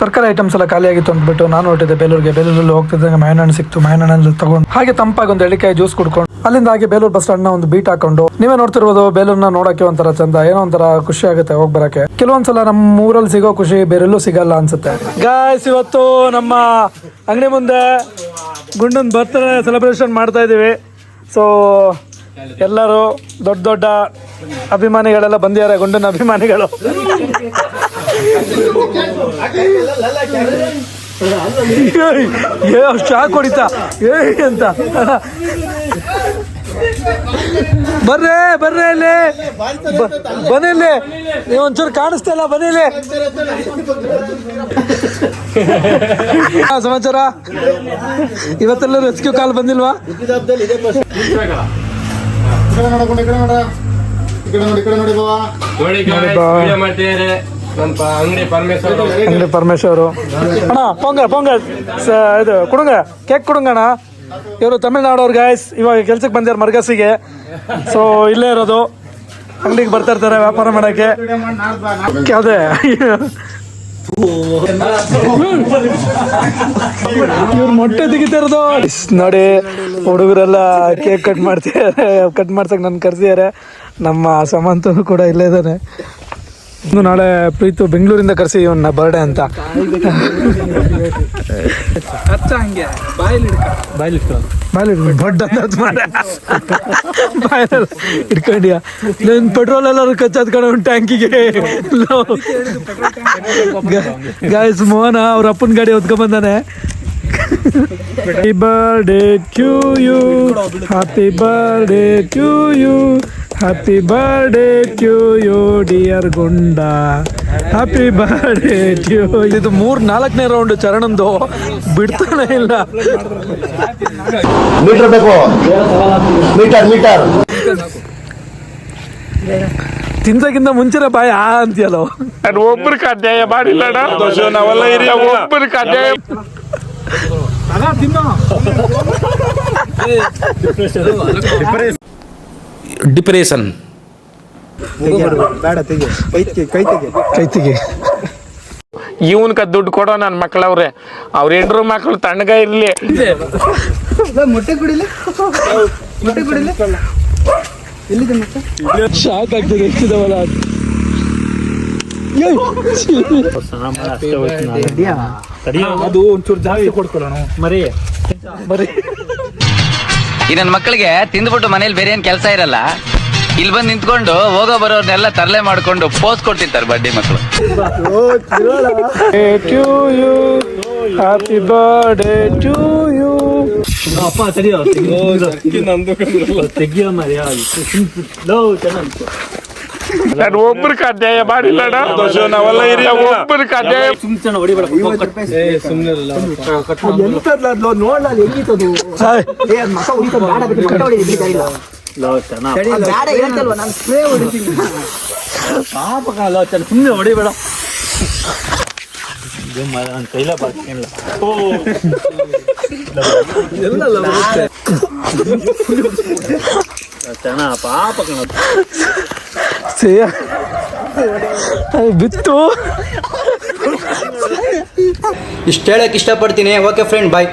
ತರಕಾರಿ ಐಟಮ್ಸ್ ಎಲ್ಲ ಖಾಲಿ ಆಗಿತ್ತು ಅಂದ್ಬಿಟ್ಟು ನಾನು ಹೊರಟಿದ್ದೆ ಬೇಲೂರಲ್ಲಿ ಹೋಗ್ತಿದ್ದಂಗೆ ಮಾವಿನ ಹಣ್ಣು ಸಿಕ್ತು. ಮಾವಿನ ಹಣ್ಣಲ್ಲಿ ತಗೊಂಡು ಹಾಗೆ ತಂಪಾಗಿ ಒಂದು ಎಳಿಕಾಯಿ ಜ್ಯೂಸ್ ಕುಡ್ಕೊಂಡು ಅಲ್ಲಿಂದ ಹಾಗೆ ಬೇಲೂರು ಬಸ್ ಸ್ಟಾಂಡ್ ನ ಒಂದು ಬೀಟ್ ಹಾಕೊಂಡು ನೀವೇ ನೋಡ್ತಿರ್ಬೋದು. ಬೇಲೂರ್ನ ನೋಡಕ್ಕೆ ಒಂಥರ ಚಂದ, ಏನೋ ಒಂಥರ ಖುಷಿ ಆಗುತ್ತೆ ಹೋಗಿ ಬರಕ್ಕೆ. ಕೆಲವೊಂದ್ಸಲ ನಮ್ಮ ಊರಲ್ಲಿ ಸಿಗೋ ಖುಷಿ ಬೇರೆಲ್ಲೂ ಸಿಗಲ್ಲ ಅನ್ಸುತ್ತೆ. ಗಾಯ್ಸ್, ಇವತ್ತು ನಮ್ಮ ಅಂಗಡಿ ಮುಂದೆ ಗುಂಡನ್ ಬರ್ತ್ಡೇ ಸೆಲೆಬ್ರೇಷನ್ ಮಾಡ್ತಾ ಇದೀವಿ. ಸೊ ಎಲ್ಲರೂ ದೊಡ್ಡ ದೊಡ್ಡ ಅಭಿಮಾನಿಗಳೆಲ್ಲ ಬಂದಿದ್ದಾರೆ, ಗುಂಡನ ಅಭಿಮಾನಿಗಳು. ಶಾಕ್ ಹೊಡಿತಾ ಅಂತ. ಬರ್ರೆ ಇಲ್ಲಿ ಬನ್ನಿ, ನೀವು ಒಂಚೂರು ಕಾಣಿಸ್ತಾ ಇಲ್ಲ, ಬನ್ನಿ. ಸಮಾಚಾರ, ಇವತ್ತೆಲ್ಲ ರೆಸ್ಕ್ಯೂ ಕಾಲ್ ಬಂದಿಲ್ವಾ? ಅಂಗಡಿ ಪರಮೇಶ್ವರು ಅಣ್ಣ, ಪೊಂಗ ಇದು ಕುಡುಂಗ, ಕೇಕ್ ಕುಡುಂಗಣ್ಣ. ಇವರು ತಮಿಳ್ನಾಡವ್ರು ಗಾಯ್ಸ್, ಇವಾಗ ಕೆಲ್ಸಕ್ಕೆ ಬಂದಿದ್ದಾರೆ ಮರ್ಗಸಿಗೆ. ಸೊ ಇಲ್ಲೇ ಇರೋದು, ಅಂಗಡಿಗೆ ಬರ್ತಾ ಇರ್ತಾರೆ ವ್ಯಾಪಾರ ಮಾಡಕ್ಕೆ. ಅದೇ ಇವ್ರು ಮೊಟ್ಟೆ ತೆಗಿತಾ ಇರೋದು ನೋಡಿ. ಹುಡುಗರೆಲ್ಲ ಕೇಕ್ ಕಟ್ ಮಾಡ್ಸಕ್ ನನ್ ಕರ್ಸಿದ್ದಾರೆ. ನಮ್ಮ ಸಮಂತನು ಕೂಡ ಇಲ್ಲೇ ಇದ್ದಾನೆ. ಇನ್ನು ನಾಳೆ ಪ್ರೀತು ಬೆಂಗಳೂರಿಂದ ಕರ್ಸಿ ಇವನ್ನ ಬರ್ಡೇ ಅಂತ. ಇಟ್ಕೊಂಡ್ಯಾ ನನ್ ಪೆಟ್ರೋಲ್ ಎಲ್ಲರೂ ಕಚ್ಚಾದ್ಕೊಂಡು ಒಂದು ಟ್ಯಾಂಕಿಗೆ. ಗಾಯ್ಸ್, ಮೋಹನ ಅವ್ರ ಅಪ್ಪನ ಗಾಡಿ ಹೊತ್ಕೊಂಡ್ ಬಂದಾನೆ. Happy birthday to you, happy birthday to you, happy birthday to you dear Gunda, happy birthday to. ಇದು 3-4ನೇ ರೌಂಡ್ ಚರಣಂದು, ಬಿಡ್ತಾನೆ ಇಲ್ಲ. ಮೀಟರ್ ಬೇಕು, ಮೀಟರ್ ತಿನ್ಸಕ್ಕಿಂತ ಮುಂಚೆನೆ ಬಾಯಿ ಅಂತೀಯಲ್ಲ. ಒಬ್ಬರಿಗೆ ಅನ್ಯಾಯ ಮಾಡಿಲ್ಲ, ಒಬ್ಬರಿಗೆ ಅನ್ಯಾಯ. ಡಿಪ್ರೆಷನ್ ಇವನ್ಕ ದುಡ್ಡು ಕೊಡೋ ನನ್ನ ಮಕ್ಳವ್ರೆ, ಅವ್ರ ಹೆಂಡ್ರು ಮಕ್ಳು ತಣ್ಣಗ ಇರ್ಲಿ. ಶಾಕ್ ಆಗ್ತದೆ ಹೆಚ್ಚಿದವಲ್ಲ. ಅದು ಒಂಚೂರು ಜಾಸ್ತಿ ಕೊಡ್ಕೊಳ್ಳೋಣ ಮರಿ. ಈ ನನ್ನ ಮಕ್ಕಳಿಗೆ ತಿಂದ್ಬಿಟ್ಟು ಮನೇಲಿ ಬೇರೆ ಏನ್ ಕೆಲಸ ಇರಲ್ಲ, ಇಲ್ಲಿ ಬಂದು ನಿಂತ್ಕೊಂಡು ಹೋಗೋ ಬರೋರ್ನೆಲ್ಲ ತರಲೆ ಮಾಡ್ಕೊಂಡು ಪೋಸ್ ಕೊಡ್ತಿರ್ತಾರೆ ಬಡ್ಡಿ ಮಕ್ಕಳು. Happy birthday to you. ನಾನು ಒಬ್ಬರಿಗೆ ಅನ್ಯಾಯ ಮಾಡಿಲ್ಲ, ಒಬ್ಬರಿಗೆ ಅನ್ಯಾಯ. ಸುಮ್ಮನೆ ಹೊಡಿಬೇಡ. ಬಿತ್ತು. ಇಷ್ಟು ಹೇಳಕ್ ಇಷ್ಟಪಡ್ತೀನಿ. ಓಕೆ ಫ್ರೆಂಡ್, ಬಾಯ್.